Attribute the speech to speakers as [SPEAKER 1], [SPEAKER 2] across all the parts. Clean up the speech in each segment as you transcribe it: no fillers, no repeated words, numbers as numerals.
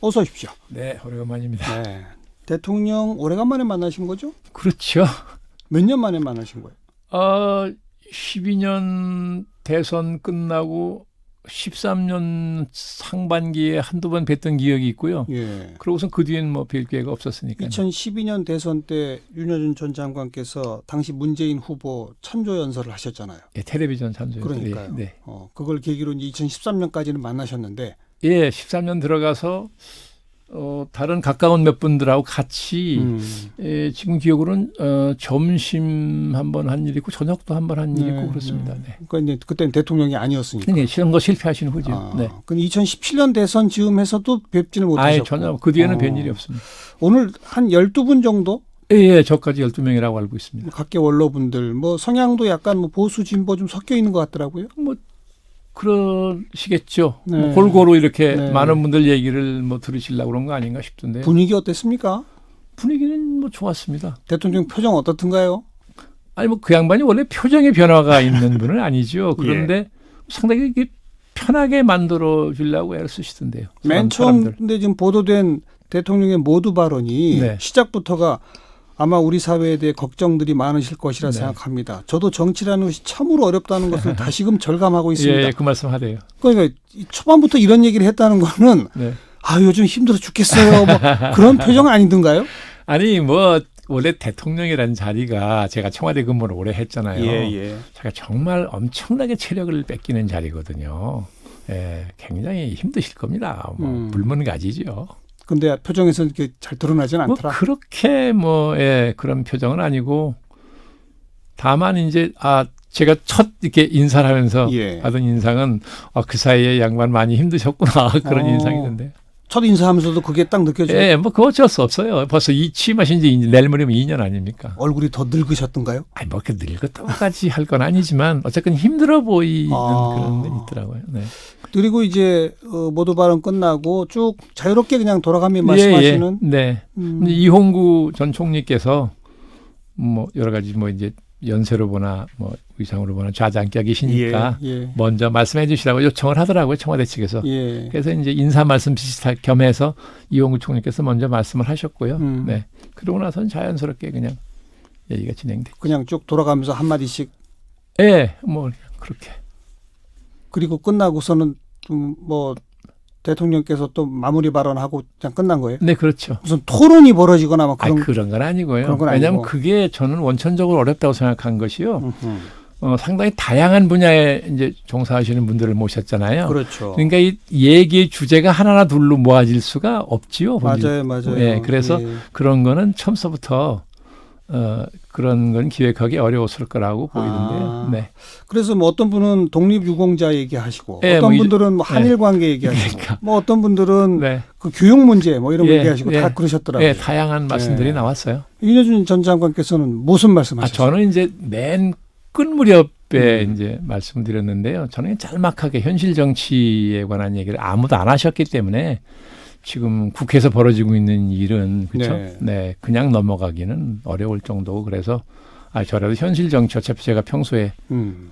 [SPEAKER 1] 어서 오십시오.
[SPEAKER 2] 네, 오래간만입니다.
[SPEAKER 1] 네. 대통령 오래간만에 만나신 거죠?
[SPEAKER 2] 그렇죠.
[SPEAKER 1] 몇 년 만에 만나신 거예요?
[SPEAKER 2] 12년 대선 끝나고 13년 상반기에 한두 번 뵀던 기억이 있고요.
[SPEAKER 1] 예.
[SPEAKER 2] 그러고선 그 뒤엔 뭐 뵐 기회가 없었으니까요.
[SPEAKER 1] 2012년 대선 때 윤여준 전 장관께서 당시 문재인 후보 찬조 연설을 하셨잖아요.
[SPEAKER 2] 예, 텔레비전 참조.
[SPEAKER 1] 그러니까요.
[SPEAKER 2] 네.
[SPEAKER 1] 그걸 계기로 이제 2013년까지는 만나셨는데.
[SPEAKER 2] 예, 13년 들어가서 다른 가까운 몇 분들하고 같이 지금 기억으로는 점심 한 번 한 일 있고 저녁도 한 번 한 일 있고 그렇습니다. 네.
[SPEAKER 1] 그러니까 이제 그때는 대통령이 아니었으니까.
[SPEAKER 2] 네, 선거 실패하신 후죠. 네.
[SPEAKER 1] 근데 2017년 대선 즈음해서도 뵙지는 못하셨고.
[SPEAKER 2] 전혀 그 뒤에는 뵌 일이 없습니다.
[SPEAKER 1] 오늘 한 12분 정도?
[SPEAKER 2] 예, 저까지 12명이라고 알고 있습니다.
[SPEAKER 1] 각계 원로분들 뭐 성향도 약간 뭐 보수 진보 좀 섞여 있는 것 같더라고요.
[SPEAKER 2] 뭐 그러시겠죠.
[SPEAKER 1] 네.
[SPEAKER 2] 뭐 골고루 이렇게
[SPEAKER 1] 네.
[SPEAKER 2] 많은 분들 얘기를 뭐 들으시려고 그런 거 아닌가 싶던데.
[SPEAKER 1] 분위기 어땠습니까?
[SPEAKER 2] 분위기는 뭐 좋았습니다.
[SPEAKER 1] 대통령 표정 어떻던가요?
[SPEAKER 2] 아니 뭐 그 양반이 원래 표정의 변화가 있는 분은 아니죠. 그런데 상당히 이게 편하게 만들어 주려고 애를 쓰시던데요.
[SPEAKER 1] 맨 처음 근데 지금 보도된 대통령의 모두 발언이
[SPEAKER 2] 네.
[SPEAKER 1] 시작부터가 아마 우리 사회에 대해 걱정들이 많으실 것이라
[SPEAKER 2] 네.
[SPEAKER 1] 생각합니다. 저도 정치라는 것이 참으로 어렵다는 것을 다시금 절감하고 있습니다.
[SPEAKER 2] 예, 그 말씀 하래요.
[SPEAKER 1] 그러니까 초반부터 이런 얘기를 했다는 거는
[SPEAKER 2] 네.
[SPEAKER 1] 요즘 힘들어 죽겠어요. 뭐 그런 표정 아니던가요?
[SPEAKER 2] 아니 뭐 원래 대통령이라는 자리가 제가 청와대 근무를 오래 했잖아요. 제가 정말 엄청나게 체력을 뺏기는 자리거든요. 예, 굉장히 힘드실 겁니다. 뭐 불문가지죠.
[SPEAKER 1] 근데 표정에서 이렇게 잘 드러나지는 않더라.
[SPEAKER 2] 뭐 그렇게 그런 표정은 아니고 다만 이제 제가 첫 이렇게 인사를 하면서 받은 인상은 그 사이에 양반 많이 힘드셨구나 그런 인상이던데.
[SPEAKER 1] 첫 인사하면서도 그게 딱 느껴져요.
[SPEAKER 2] 예, 뭐 그거 어쩔 수 없어요. 벌써 취임하신 지 내일 모레면 2년 아닙니까?
[SPEAKER 1] 얼굴이 더 늙으셨던가요?
[SPEAKER 2] 아니 뭐 이렇게 늙었다고까지 할 건 아니지만 어쨌든 힘들어 보이는 그런 게 있더라고요. 네.
[SPEAKER 1] 그리고 이제 모두 발언 끝나고 쭉 자유롭게 그냥 돌아가며 말씀하시는.
[SPEAKER 2] 네. 이홍구 전 총리께서 뭐 여러 가지 뭐 이제 연세로 보나 뭐 의상으로 보나 좌장격이시니까 먼저 말씀해 주시라고 요청을 하더라고요. 청와대 측에서. 그래서 이제 인사 말씀 비슷하게 겸해서 이홍구 총리께서 먼저 말씀을 하셨고요. 네. 그러고 나서는 자연스럽게 그냥 얘기가 진행됐죠.
[SPEAKER 1] 그냥 쭉 돌아가면서 한마디씩.
[SPEAKER 2] 예, 뭐 그렇게.
[SPEAKER 1] 그리고 끝나고서는 뭐 대통령께서 또 마무리 발언하고 그냥 끝난 거예요?
[SPEAKER 2] 네, 그렇죠.
[SPEAKER 1] 무슨 토론이 벌어지거나 막
[SPEAKER 2] 그런 건 아니고요.
[SPEAKER 1] 그런 건
[SPEAKER 2] 왜냐하면
[SPEAKER 1] 아니고.
[SPEAKER 2] 그게 저는 원천적으로 어렵다고 생각한 것이요. 상당히 다양한 분야에 이제 종사하시는 분들을 모셨잖아요.
[SPEAKER 1] 그렇죠.
[SPEAKER 2] 그러니까 이 얘기의 주제가 하나나 둘로 모아질 수가 없지요.
[SPEAKER 1] 맞아요.
[SPEAKER 2] 예, 그래서 그런 거는 처음서부터 그런 건 기획하기 어려웠을 거라고 보이는데요. 네.
[SPEAKER 1] 그래서 뭐 어떤 분은 독립유공자 얘기하시고
[SPEAKER 2] 예,
[SPEAKER 1] 어떤
[SPEAKER 2] 뭐
[SPEAKER 1] 분들은 뭐 한일 관계 얘기하시고
[SPEAKER 2] 그러니까.
[SPEAKER 1] 뭐 어떤 분들은 그 교육 문제 뭐 이런 거 얘기하시고 다 그러셨더라고요.
[SPEAKER 2] 예, 다양한 말씀들이 나왔어요.
[SPEAKER 1] 윤여준 전 장관께서는 무슨 말씀하셨어요?
[SPEAKER 2] 저는 이제 맨 끝 무렵에 이제 말씀드렸는데요. 저는 짤막하게 현실 정치에 관한 얘기를 아무도 안 하셨기 때문에 지금 국회에서 벌어지고 있는 일은 그렇죠. 네, 그냥 넘어가기는 어려울 정도고 그래서 저라도 현실 정치 어차피 제가 평소에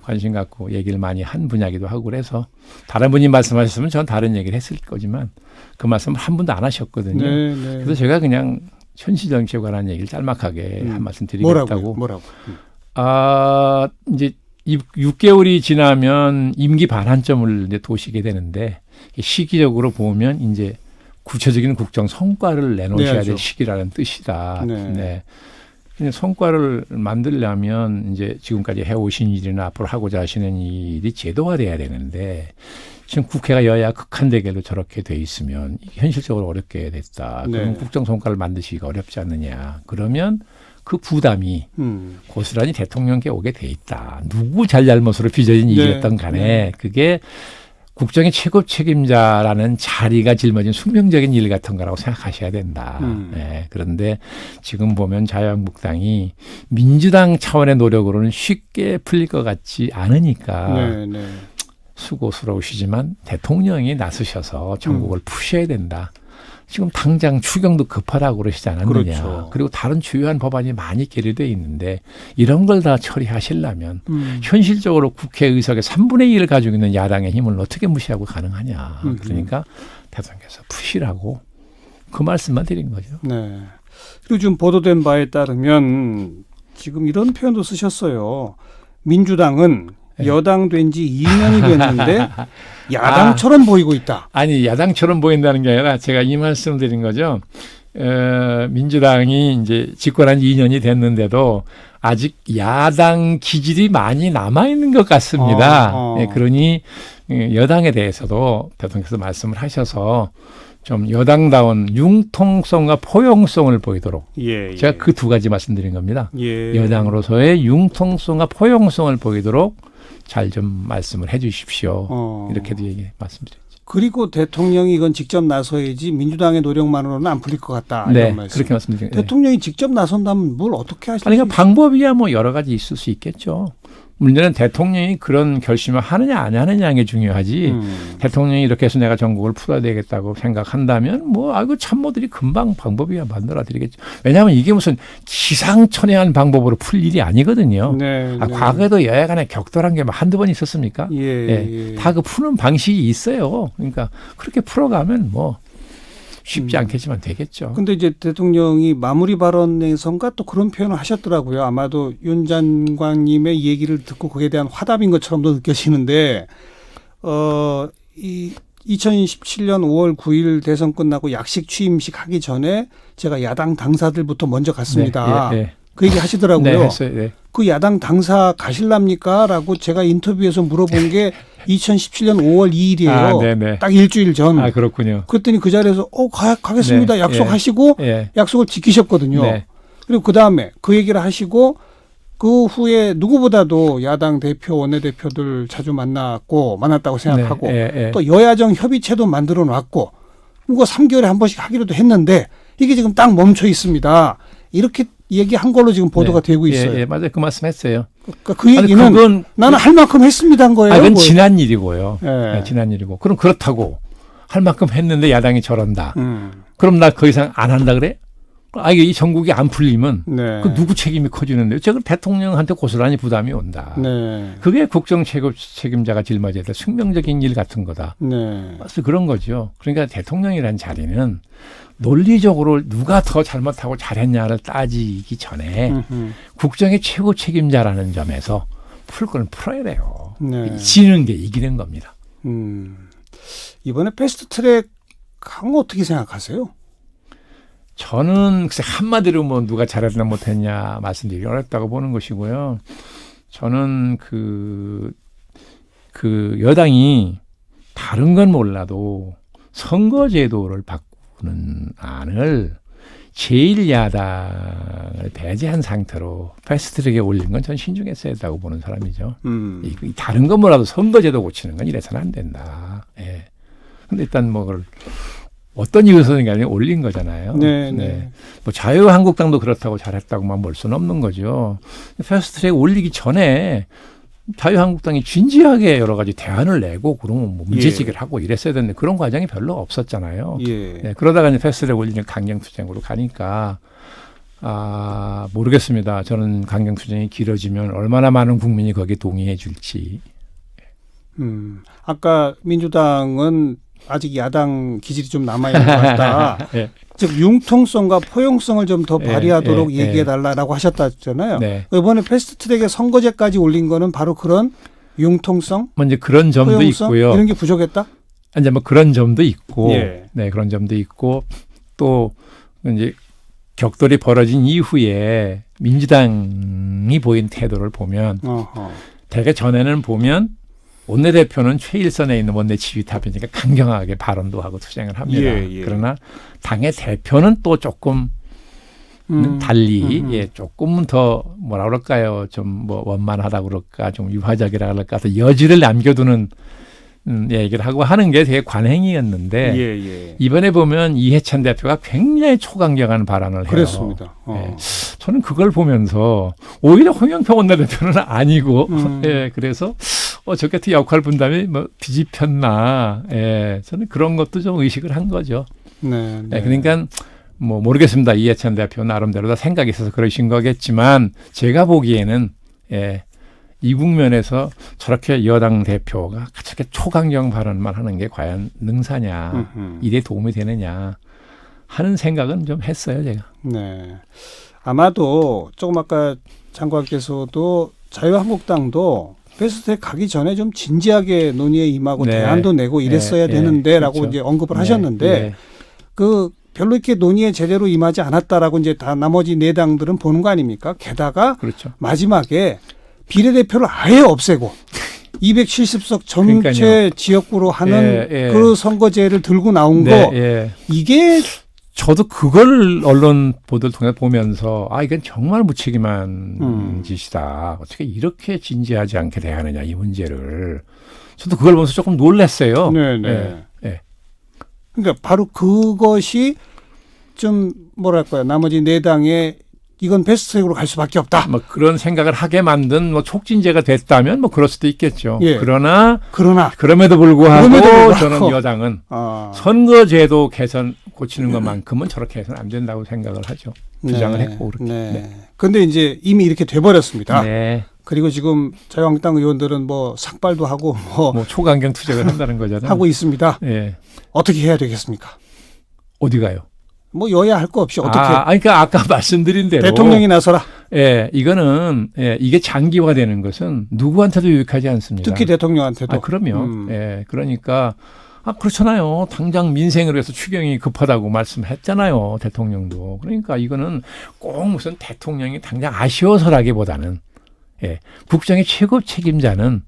[SPEAKER 2] 관심 갖고 얘기를 많이 한 분야기도 하고 그래서 다른 분이 말씀하셨으면 전 다른 얘기를 했을 거지만 그 말씀을 한 분도 안 하셨거든요. 그래서 제가 그냥 현실 정치에 관한 얘기를 짤막하게 한 말씀 드리겠다고.
[SPEAKER 1] 뭐라고?
[SPEAKER 2] 이제 6개월이 지나면 임기 반환점을 이제 도시게 되는데 시기적으로 보면 이제 구체적인 국정 성과를 내놓으셔야 될 시기라는 뜻이다. 네. 성과를 만들려면 이제 지금까지 해오신 일이나 앞으로 하고자 하시는 일이 제도화돼야 되는데 지금 국회가 여야 극한 대결로 저렇게 돼 있으면 현실적으로 어렵게 됐다. 그럼 국정 성과를 만드시기가 어렵지 않느냐. 그러면 그 부담이 고스란히 대통령께 오게 돼 있다. 누구 잘잘못으로 빚어진 일이었던 간에 그게 국정의 최고 책임자라는 자리가 짊어진 숙명적인 일 같은 거라고 생각하셔야 된다. 네, 그런데 지금 보면 자유한국당이 민주당 차원의 노력으로는 쉽게 풀릴 것 같지 않으니까 수고스러우시지만 대통령이 나서셔서 전국을 푸셔야 된다. 지금 당장 추경도 급하다고 그러시지 않았느냐. 그리고 다른 주요한 법안이 많이 계류되어 있는데 이런 걸 다 처리하시려면 현실적으로 국회 의석의 3분의 1을 가지고 있는 야당의 힘을 어떻게 무시하고 가능하냐. 그러니까 대통령께서 푸시라고 그 말씀만 드린 거죠.
[SPEAKER 1] 네. 그리고 지금 보도된 바에 따르면 지금 이런 표현도 쓰셨어요. 민주당은
[SPEAKER 2] 네.
[SPEAKER 1] 여당 된 지 2년이 됐는데 야당처럼 보이고 있다.
[SPEAKER 2] 아니 야당처럼 보인다는 게 아니라 제가 이 말씀 드린 거죠. 민주당이 이제 집권한 지 2년이 됐는데도 아직 야당 기질이 많이 남아 있는 것 같습니다. 예, 그러니 여당에 대해서도 대통령께서 말씀을 하셔서 좀 여당다운 융통성과 포용성을 보이도록
[SPEAKER 1] 예.
[SPEAKER 2] 제가 그 두 가지 말씀드린 겁니다.
[SPEAKER 1] 예.
[SPEAKER 2] 여당으로서의 융통성과 포용성을 보이도록 잘 좀 말씀을 해 주십시오. 이렇게도 말씀드렸죠.
[SPEAKER 1] 그리고 대통령이 이건 직접 나서야지 민주당의 노력만으로는 안 풀릴 것 같다.
[SPEAKER 2] 네,
[SPEAKER 1] 이런 말씀.
[SPEAKER 2] 그렇게 말씀드린 거예요.
[SPEAKER 1] 대통령이 직접 나선다면 뭘 어떻게 하실지.
[SPEAKER 2] 아니, 그러니까 방법이야 뭐 여러 가지 있을 수 있겠죠. 문제는 대통령이 그런 결심을 하느냐 안 하느냐는 게 중요하지. 대통령이 이렇게 해서 내가 전국을 풀어야 되겠다고 생각한다면 그 참모들이 금방 방법이야 만들어 드리겠죠. 왜냐하면 이게 무슨 기상천외한 방법으로 풀 일이 아니거든요.
[SPEAKER 1] 네, 네.
[SPEAKER 2] 과거에도 여야 간에 격돌한 게 한두 번 있었습니까?
[SPEAKER 1] 예.
[SPEAKER 2] 다 그 푸는 방식이 있어요. 그러니까 그렇게 풀어가면 쉽지 않겠지만 되겠죠.
[SPEAKER 1] 근데 이제 대통령이 마무리 발언에선가 또 그런 표현을 하셨더라고요. 아마도 윤 장관님의 얘기를 듣고 그에 대한 화답인 것처럼도 느껴지는데, 이 2017년 5월 9일 대선 끝나고 약식 취임식 하기 전에 제가 야당 당사들부터 먼저 갔습니다.
[SPEAKER 2] 네.
[SPEAKER 1] 그 얘기 하시더라고요.
[SPEAKER 2] 네, 했어요. 네.
[SPEAKER 1] 그 야당 당사 가실랍니까? 라고 제가 인터뷰에서 물어본 게 2017년 5월 2일이에요.
[SPEAKER 2] 네네.
[SPEAKER 1] 딱 일주일 전.
[SPEAKER 2] 그렇군요.
[SPEAKER 1] 그랬더니 그 자리에서 가겠습니다.
[SPEAKER 2] 네.
[SPEAKER 1] 약속하시고 약속을 지키셨거든요.
[SPEAKER 2] 네.
[SPEAKER 1] 그리고 그다음에 그 얘기를 하시고 그 후에 누구보다도 야당 대표 원내대표들 자주 만났다고 생각하고 또 여야정 협의체도 만들어 놨고 그거 3개월에 한 번씩 하기로도 했는데 이게 지금 딱 멈춰 있습니다. 이렇게 얘기한 걸로 지금 보도가 되고 있어요.
[SPEAKER 2] 맞아요. 그 말씀했어요.
[SPEAKER 1] 그러니까 그 얘기는 나는 할 만큼 했습니다 한 거예요.
[SPEAKER 2] 그건 지난 일이고요.
[SPEAKER 1] 네.
[SPEAKER 2] 지난 일이고. 그럼 그렇다고 할 만큼 했는데 야당이 저런다. 그럼 나 더 이상 안 한다 그래? 이게 이 전국이 안 풀리면 그 누구 책임이 커지는데요? 제가 대통령한테 고스란히 부담이 온다.
[SPEAKER 1] 네.
[SPEAKER 2] 그게 국정 책임자가 짊어져야 될 숙명적인 일 같은 거다. 그래서 그런 거죠. 그러니까 대통령이라는 자리는 논리적으로 누가 더 잘못하고 잘했냐를 따지기 전에 국정의 최고 책임자라는 점에서 풀 건 풀어야 돼요. 지는 게 이기는 겁니다.
[SPEAKER 1] 이번에 패스트트랙 한 거 어떻게 생각하세요?
[SPEAKER 2] 저는 글쎄 한마디로 누가 잘했나 못했냐 말씀드리기 어렵다고 보는 것이고요. 저는 그 여당이 다른 건 몰라도 선거제도를 바꾸는 안을 제1야당을 배제한 상태로 패스트트랙에 올린 건 전 신중했어야 했다고 보는 사람이죠. 다른 건 몰라도 선거제도 고치는 건 이래서는 안 된다. 근데 일단 그걸 어떤 이유에서는 아니라 올린 거잖아요.
[SPEAKER 1] 네.
[SPEAKER 2] 자유한국당도 그렇다고 잘했다고만 볼 수는 없는 거죠. 패스트트랙 올리기 전에 자유한국당이 진지하게 여러 가지 대안을 내고 그러면 문제제기를 하고 이랬어야 되는데 그런 과정이 별로 없었잖아요. 그러다가 이제 패스트트랙 올리는 강경투쟁으로 가니까 모르겠습니다. 저는 강경투쟁이 길어지면 얼마나 많은 국민이 거기에 동의해 줄지.
[SPEAKER 1] 아까 민주당은 아직 야당 기질이 좀 남아있는 것 같다. 즉 융통성과 포용성을 좀 더 발휘하도록 얘기해달라고 하셨다잖아요. 이번에 패스트트랙에 선거제까지 올린 거는 바로 그런 융통성,
[SPEAKER 2] 이제 그런 점도
[SPEAKER 1] 포용성?
[SPEAKER 2] 있고요.
[SPEAKER 1] 이런 게 부족했다?
[SPEAKER 2] 이제 그런 점도 있고, 그런 점도 있고 또 이제 격돌이 벌어진 이후에 민주당이 보인 태도를 보면 대개 전에는 보면 원내대표는 최일선에 있는 원내 지휘탑이니까 강경하게 발언도 하고 투쟁을 합니다. 그러나 당의 대표는 또 조금 달리 조금은 더 뭐라 그럴까요? 좀 원만하다 그럴까? 좀 유화적이라 그럴까? 더 여지를 남겨두는 얘기를 하고 하는 게 되게 관행이었는데 이번에 보면 이해찬 대표가 굉장히 초강경한 발언을 해요.
[SPEAKER 1] 그렇습니다.
[SPEAKER 2] 저는 그걸 보면서 오히려 홍영표 원내대표는 아니고 그래서 저 같은 역할 분담이 뒤집혔나. 저는 그런 것도 좀 의식을 한 거죠. 그러니까 모르겠습니다. 이해찬 대표 나름대로 다 생각이 있어서 그러신 거겠지만 제가 보기에는 이 국면에서 저렇게 여당 대표가 저렇게 초강경 발언만 하는 게 과연 능사냐, 일에 도움이 되느냐 하는 생각은 좀 했어요, 제가.
[SPEAKER 1] 네. 아마도 조금 아까 장관께서도 자유한국당도 패스트트랙 가기 전에 좀 진지하게 논의에 임하고
[SPEAKER 2] 네.
[SPEAKER 1] 대안도 내고 이랬어야 되는데라고
[SPEAKER 2] 그렇죠.
[SPEAKER 1] 이제 언급을
[SPEAKER 2] 네.
[SPEAKER 1] 하셨는데
[SPEAKER 2] 네.
[SPEAKER 1] 그 별로 이렇게 논의에 제대로 임하지 않았다라고 이제 다 나머지 네 당들은 보는 거 아닙니까? 게다가
[SPEAKER 2] 그렇죠.
[SPEAKER 1] 마지막에 비례대표를 아예 없애고 270석 전체
[SPEAKER 2] 그러니까요.
[SPEAKER 1] 지역구로 하는
[SPEAKER 2] 예.
[SPEAKER 1] 그 선거제를 들고 나온
[SPEAKER 2] 네,
[SPEAKER 1] 거
[SPEAKER 2] 예.
[SPEAKER 1] 이게
[SPEAKER 2] 저도 그걸 언론 보도를 통해 보면서 이건 정말 무책임한 짓이다. 어떻게 이렇게 진지하지 않게 대하느냐 이 문제를. 저도 그걸 보면서 조금 놀랐어요.
[SPEAKER 1] 네네.
[SPEAKER 2] 예, 예.
[SPEAKER 1] 그러니까 바로 그것이 좀 뭐랄까요 나머지 네 당에 이건 패스트트랙으로 갈 수밖에 없다.
[SPEAKER 2] 뭐 그런 생각을 하게 만든 뭐 촉진제가 됐다면 뭐 그럴 수도 있겠죠.
[SPEAKER 1] 예.
[SPEAKER 2] 그러나
[SPEAKER 1] 그럼에도
[SPEAKER 2] 그럼에도 불구하고
[SPEAKER 1] 불구하고.
[SPEAKER 2] 저는 여당은 선거제도 개선 고치는 것만큼은 저렇게 해서는 안 된다고 생각을 하죠. 주장을 했고 그렇게.
[SPEAKER 1] 네. 그런데 이제 이미 이렇게 돼버렸습니다.
[SPEAKER 2] 네.
[SPEAKER 1] 그리고 지금 자유한국당 의원들은 뭐 삭발도 하고
[SPEAKER 2] 뭐 초강경 투쟁을 한다는 거잖아요.
[SPEAKER 1] 하고 있습니다.
[SPEAKER 2] 예.
[SPEAKER 1] 어떻게 해야 되겠습니까?
[SPEAKER 2] 어디 가요?
[SPEAKER 1] 뭐 여야 할 거 없이 어떻게
[SPEAKER 2] 그러니까 아까 말씀드린 대로
[SPEAKER 1] 대통령이 나서라.
[SPEAKER 2] 예, 이거는 이게 장기화되는 것은 누구한테도 유익하지 않습니다.
[SPEAKER 1] 특히 대통령한테도.
[SPEAKER 2] 그럼요. 예, 그러니까 그렇잖아요. 당장 민생을 위해서 추경이 급하다고 말씀했잖아요. 대통령도. 그러니까 이거는 꼭 무슨 대통령이 당장 아쉬워서라기보다는 국정의 최고 책임자는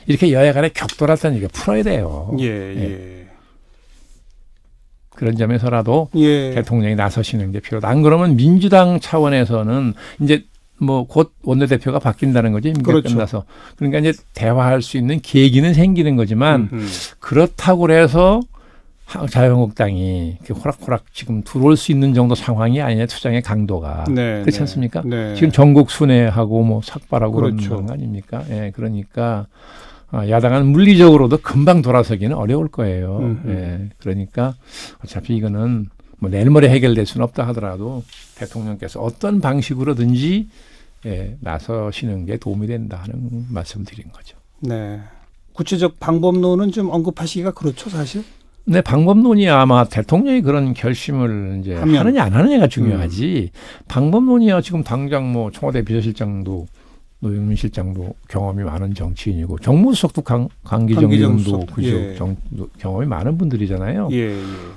[SPEAKER 2] 이렇게 여야 간에 격돌하다는 얘기 풀어야 돼요.
[SPEAKER 1] 예.
[SPEAKER 2] 그런 점에서라도
[SPEAKER 1] 예.
[SPEAKER 2] 대통령이 나서시는 게 필요하다. 안 그러면 민주당 차원에서는 이제 뭐 곧 원내대표가 바뀐다는 거죠. 임기가
[SPEAKER 1] 그렇죠.
[SPEAKER 2] 끝나서. 그러니까 이제 대화할 수 있는 계기는 생기는 거지만 그렇다고 해서 자유한국당이 호락호락 지금 들어올 수 있는 정도 상황이 아니냐. 투쟁의 강도가. 그렇지 않습니까?
[SPEAKER 1] 네.
[SPEAKER 2] 지금 전국 순회하고 뭐 삭발하고
[SPEAKER 1] 그렇죠.
[SPEAKER 2] 그런 거 아닙니까? 예, 그러니까 야당은 물리적으로도 금방 돌아서기는 어려울 거예요. 예, 그러니까 어차피 이거는 뭐 내일 모레 해결될 수는 없다 하더라도 대통령께서 어떤 방식으로든지 나서시는 게 도움이 된다 하는 말씀 드린 거죠.
[SPEAKER 1] 네. 구체적 방법론은 좀 언급하시기가 그렇죠, 사실.
[SPEAKER 2] 네, 방법론이 아마 대통령이 그런 결심을 이제 하느냐 안 하느냐가 중요하지. 방법론이야 지금 당장 뭐 청와대 비서실장도 노영민 실장도 경험이 많은 정치인이고 정무수석도 강기정 의원도 그죠. 경험이 많은 분들이잖아요.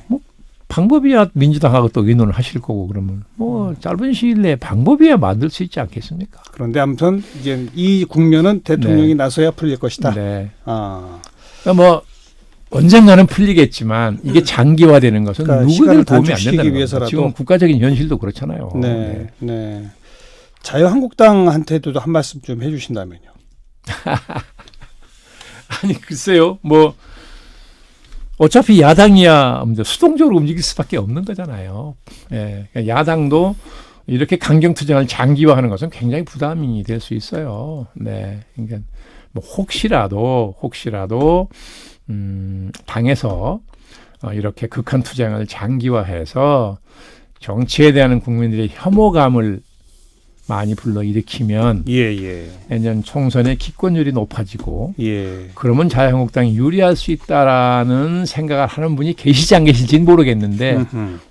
[SPEAKER 2] 뭐 방법이야 민주당하고 또 의논을 하실 거고 그러면 뭐 짧은 시일 내에 방법이야 만들 수 있지 않겠습니까?
[SPEAKER 1] 그런데 아무튼 이제 이 국면은 대통령이 나서야 풀릴 것이다.
[SPEAKER 2] 네. 그러니까 뭐 언젠가는 풀리겠지만 이게 장기화되는 것은
[SPEAKER 1] 그러니까
[SPEAKER 2] 누구든 도움이 안 된다는
[SPEAKER 1] 위해서라도.
[SPEAKER 2] 거죠. 지금 국가적인 현실도 그렇잖아요.
[SPEAKER 1] 네. 자유한국당한테도 한 말씀 좀 해주신다면요.
[SPEAKER 2] 아니 글쎄요. 뭐 어차피 야당이야 수동적으로 움직일 수밖에 없는 거잖아요. 그러니까 야당도 이렇게 강경투쟁을 장기화하는 것은 굉장히 부담이 될 수 있어요. 네. 그러니까 뭐 혹시라도 당에서 이렇게 극한 투쟁을 장기화해서 정치에 대한 국민들의 혐오감을 많이 불러일으키면 내년 총선의 기권율이 높아지고 그러면 자유한국당이 유리할 수 있다라는 생각을 하는 분이 계시지 안 계실지는 모르겠는데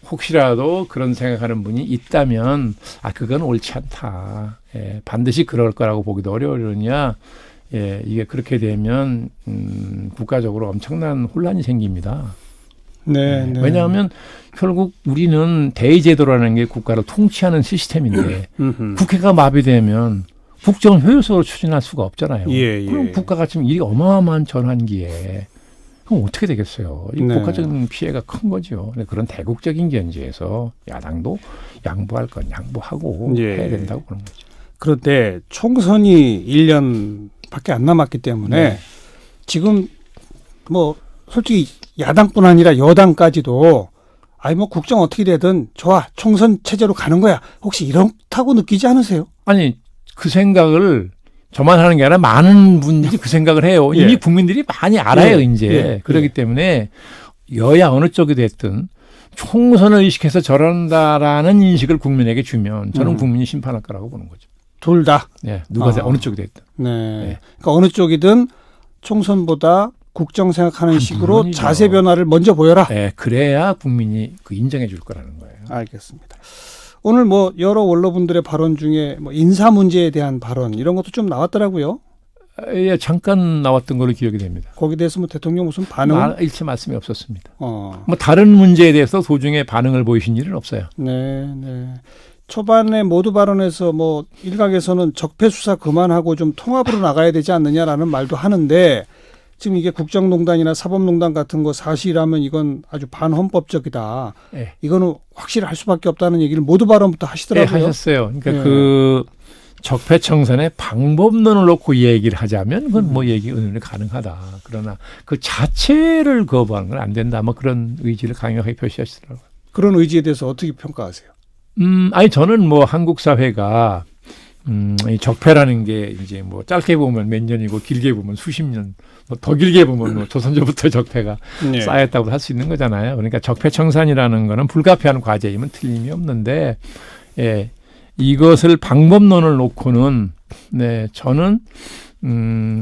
[SPEAKER 2] 혹시라도 그런 생각하는 분이 있다면 그건 옳지 않다. 반드시 그럴 거라고 보기도 어려우려냐. 이게 그렇게 되면 국가적으로 엄청난 혼란이 생깁니다. 왜냐하면 결국 우리는 대의제도라는 게 국가를 통치하는 시스템인데 국회가 마비되면 국정을 효율적으로 추진할 수가 없잖아요. 그럼 국가가 지금 일이 어마어마한 전환기에 그럼 어떻게 되겠어요? 이 국가적인 피해가 큰 거죠. 그런 대국적인 견지에서 야당도 양보할 건 양보하고 해야 된다고 그런 거죠.
[SPEAKER 1] 그런데 총선이 1년밖에 안 남았기 때문에 지금 뭐 솔직히 야당뿐 아니라 여당까지도 뭐 국정 어떻게 되든 좋아 총선 체제로 가는 거야. 혹시 이렇다고 느끼지 않으세요?
[SPEAKER 2] 아니 그 생각을 저만 하는 게 아니라 많은 분들이 그 생각을 해요. 이미 국민들이 많이 알아요 이제. 그렇기 때문에 여야 어느 쪽이 됐든 총선을 의식해서 저런다라는 인식을 국민에게 주면 저는 국민이 심판할 거라고 보는 거죠.
[SPEAKER 1] 둘 다.
[SPEAKER 2] 누가 어느 쪽이 됐든.
[SPEAKER 1] 그러니까 어느 쪽이든 총선보다 국정 생각하는 식으로
[SPEAKER 2] 물론이죠.
[SPEAKER 1] 자세 변화를 먼저 보여라.
[SPEAKER 2] 네, 그래야 국민이 그 인정해 줄 거라는 거예요.
[SPEAKER 1] 알겠습니다. 오늘 뭐 여러 원로분들의 발언 중에 뭐 인사 문제에 대한 발언 이런 것도 좀 나왔더라고요.
[SPEAKER 2] 예, 잠깐 나왔던 걸로 기억이 됩니다.
[SPEAKER 1] 거기에 대해서 뭐 대통령 무슨 반응?
[SPEAKER 2] 일체 말씀이 없었습니다.
[SPEAKER 1] 뭐
[SPEAKER 2] 다른 문제에 대해서 도중에 반응을 보이신 일은 없어요.
[SPEAKER 1] 네, 네. 초반에 모두 발언에서 뭐 일각에서는 적폐 수사 그만하고 좀 통합으로 나가야 되지 않느냐라는 말도 하는데 지금 이게 국정농단이나 사법농단 같은 거 사실이라면 이건 아주 반헌법적이다.
[SPEAKER 2] 네.
[SPEAKER 1] 이거는 확실히 할 수밖에 없다는 얘기를 모두 발언부터 하시더라고요.
[SPEAKER 2] 네, 하셨어요. 그러니까
[SPEAKER 1] 네.
[SPEAKER 2] 그 적폐청산의 방법론을 놓고 얘기를 하자면 그건 뭐 얘기 의논이 가능하다. 그러나 그 자체를 거부하는 건 안 된다. 뭐 그런 의지를 강력하게 표시하시더라고요.
[SPEAKER 1] 그런 의지에 대해서 어떻게 평가하세요?
[SPEAKER 2] 아니 저는 뭐 한국 사회가 이 적폐라는 게 이제 뭐 짧게 보면 몇 년이고 길게 보면 수십 년, 뭐 더 길게 보면 뭐 조선조부터 적폐가
[SPEAKER 1] 네.
[SPEAKER 2] 쌓였다고 할 수 있는 거잖아요. 그러니까 적폐청산이라는 거는 불가피한 과제임은 틀림이 없는데, 예, 이것을 방법론을 놓고는 네 저는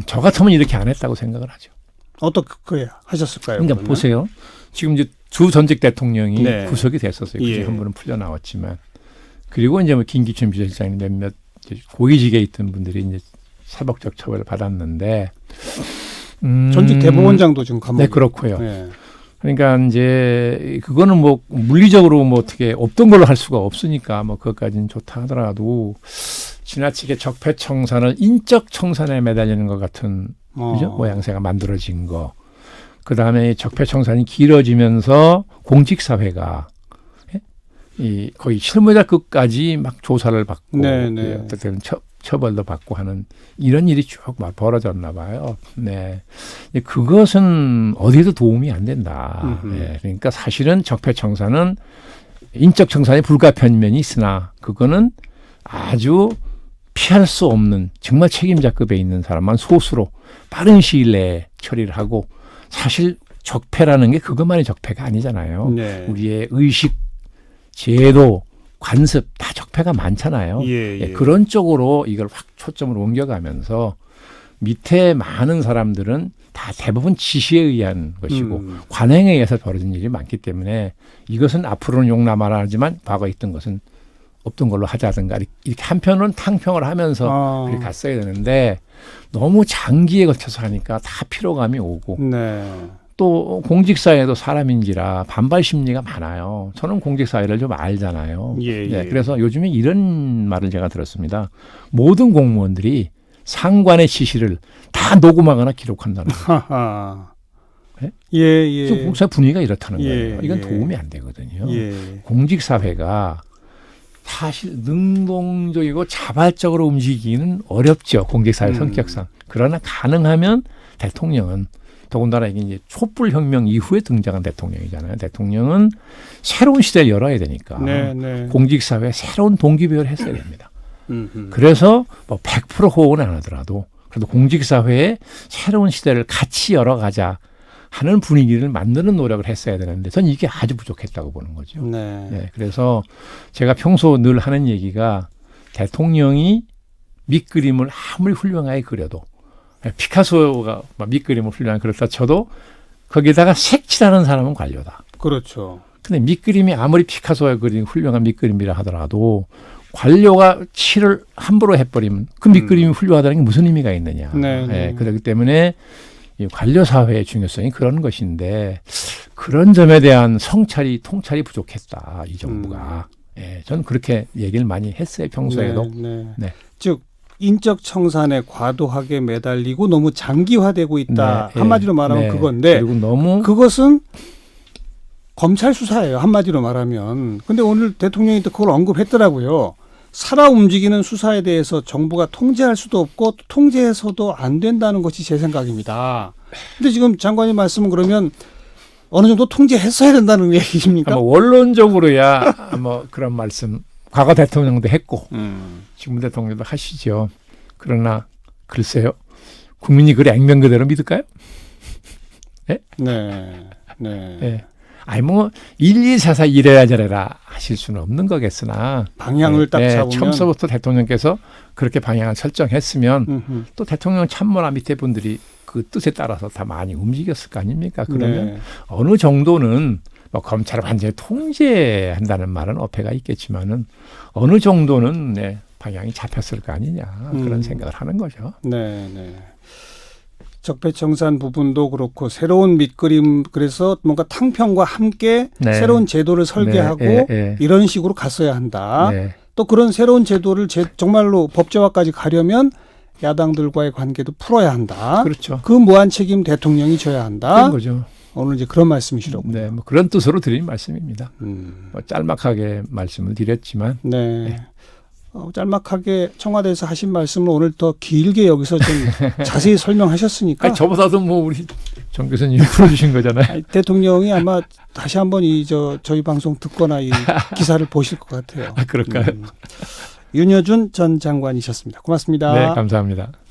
[SPEAKER 2] 저 같으면 이렇게 안 했다고 생각을 하죠.
[SPEAKER 1] 어떻게 하셨을까요?
[SPEAKER 2] 그러니까
[SPEAKER 1] 그러면?
[SPEAKER 2] 보세요. 지금 이제 두 전직 대통령이
[SPEAKER 1] 네.
[SPEAKER 2] 구속이 됐었어요.
[SPEAKER 1] 예.
[SPEAKER 2] 한 분은 풀려 나왔지만, 그리고 이제 뭐 김기춘 비서실장님 몇몇 고위직에 있던 분들이 이제 사법적 처벌을 받았는데,
[SPEAKER 1] 전직 대법원장도 지금 감옥에.
[SPEAKER 2] 네, 그렇고요.
[SPEAKER 1] 네.
[SPEAKER 2] 그러니까 이제 그거는 뭐 물리적으로 뭐 어떻게 없던 걸로 할 수가 없으니까 뭐 그것까지는 좋다 하더라도 지나치게 적폐청산을 인적 청산에 매달리는 것 같은 그죠? 모양새가 만들어진 거. 그 다음에 적폐청산이 길어지면서 공직사회가 이 거의 실무자 끝까지 막 조사를 받고 어떻게 처벌도 받고 하는 이런 일이 쭉 막 벌어졌나 봐요. 네, 그것은 어디도 도움이 안 된다. 네, 그러니까 사실은 적폐청산은 인적 청산에 불가피한 면이 있으나 그거는 아주 피할 수 없는 정말 책임자급에 있는 사람만 소수로 빠른 시일 내에 처리를 하고 사실 적폐라는 게 그것만이 적폐가 아니잖아요.
[SPEAKER 1] 네.
[SPEAKER 2] 우리의 의식, 제도, 관습 다 적폐가 많잖아요.
[SPEAKER 1] 예.
[SPEAKER 2] 그런 쪽으로 이걸 확 초점을 옮겨가면서 밑에 많은 사람들은 다 대부분 지시에 의한 것이고 관행에 의해서 벌어진 일이 많기 때문에 이것은 앞으로는 용납하라 하지만 과거에 있던 것은 없던 걸로 하자든가 이렇게 한편으로는 탕평을 하면서 그렇게 갔어야 되는데 너무 장기에 걸쳐서 하니까 다 피로감이 오고 또 공직사회도 사람인지라 반발 심리가 많아요. 저는 공직사회를 좀 알잖아요. 네, 그래서 요즘에 이런 말을 제가 들었습니다. 모든 공무원들이 상관의 지시를 다 녹음하거나 기록한다는 거예요. 네? 공직사회 분위기가 이렇다는 거예요. 이건 도움이 안 되거든요. 공직사회가 사실 능동적이고 자발적으로 움직이기는 어렵죠. 공직사회 성격상. 그러나 가능하면 대통령은 더군다나 이게 이제 촛불혁명 이후에 등장한 대통령이잖아요. 대통령은 새로운 시대를 열어야 되니까 공직사회에 새로운 동기부여를 했어야 됩니다. 그래서 뭐 100% 호응은 안 하더라도 그래도 공직사회에 새로운 시대를 같이 열어가자 하는 분위기를 만드는 노력을 했어야 되는데 전 이게 아주 부족했다고 보는 거죠. 네, 그래서 제가 평소 늘 하는 얘기가 대통령이 밑그림을 아무리 훌륭하게 그려도 피카소가 밑그림을 훌륭하게 그렸다 쳐도 거기다가 색칠하는 사람은 관료다.
[SPEAKER 1] 그렇죠.
[SPEAKER 2] 근데 밑그림이 아무리 피카소가 그린 훌륭한 밑그림이라 하더라도 관료가 칠을 함부로 해버리면 그 밑그림이 훌륭하다는 게 무슨 의미가 있느냐. 그렇기 때문에 이 관료 사회의 중요성이 그런 것인데 그런 점에 대한 통찰이 부족했다. 이 정부가. 저는 그렇게 얘기를 많이 했어요. 평소에도.
[SPEAKER 1] 즉 인적 청산에 과도하게 매달리고 너무 장기화되고 있다. 한마디로 말하면 그건데
[SPEAKER 2] 그리고 너무
[SPEAKER 1] 그것은 검찰 수사예요. 한마디로 말하면. 근데 오늘 대통령이 또 그걸 언급했더라고요. 살아 움직이는 수사에 대해서 정부가 통제할 수도 없고 통제해서도 안 된다는 것이 제 생각입니다. 근데 지금 장관님 말씀은 그러면 어느 정도 통제했어야 된다는 얘기십니까?
[SPEAKER 2] 뭐 원론적으로야 뭐 그런 말씀 과거 대통령도 했고 지금 대통령도 하시죠. 그러나 글쎄요. 국민이 그래 액면 그대로 믿을까요? 네. 아니 뭐 1, 2, 4, 4 이래야 저래라 하실 수는 없는 거겠으나
[SPEAKER 1] 방향을 딱 잡으면
[SPEAKER 2] 처음부터 대통령께서 그렇게 방향을 설정했으면 또 대통령 참모나 밑에 분들이 그 뜻에 따라서 다 많이 움직였을 거 아닙니까? 그러면
[SPEAKER 1] 네.
[SPEAKER 2] 어느 정도는 뭐 검찰을 완전히 통제한다는 말은 어폐가 있겠지만은 어느 정도는 네, 방향이 잡혔을 거 아니냐 그런 생각을 하는 거죠.
[SPEAKER 1] 네, 네. 적폐청산 부분도 그렇고 새로운 밑그림 그래서 뭔가 탕평과 함께
[SPEAKER 2] 네.
[SPEAKER 1] 새로운 제도를 설계하고
[SPEAKER 2] 네, 네.
[SPEAKER 1] 이런 식으로 갔어야 한다.
[SPEAKER 2] 네.
[SPEAKER 1] 또 그런 새로운 제도를 정말로 법제화까지 가려면 야당들과의 관계도 풀어야 한다.
[SPEAKER 2] 그렇죠.
[SPEAKER 1] 그 무한 책임 대통령이 져야 한다.
[SPEAKER 2] 그런 거죠.
[SPEAKER 1] 오늘 이제 그런 말씀이시라고요.
[SPEAKER 2] 네, 뭐 그런 뜻으로 드린 말씀입니다. 뭐 짤막하게 말씀을 드렸지만
[SPEAKER 1] 네.
[SPEAKER 2] 네.
[SPEAKER 1] 짤막하게 청와대에서 하신 말씀을 오늘 더 길게 여기서 좀 자세히 설명하셨으니까.
[SPEAKER 2] 아니, 저보다도 뭐 우리 정 교수님이 풀어주신 거잖아요.
[SPEAKER 1] 아니, 대통령이 아마 다시 한번 저희 방송 듣거나 이 기사를 보실 것 같아요.
[SPEAKER 2] 아, 그럴까요?
[SPEAKER 1] 윤여준 전 장관이셨습니다. 고맙습니다.
[SPEAKER 2] 네, 감사합니다.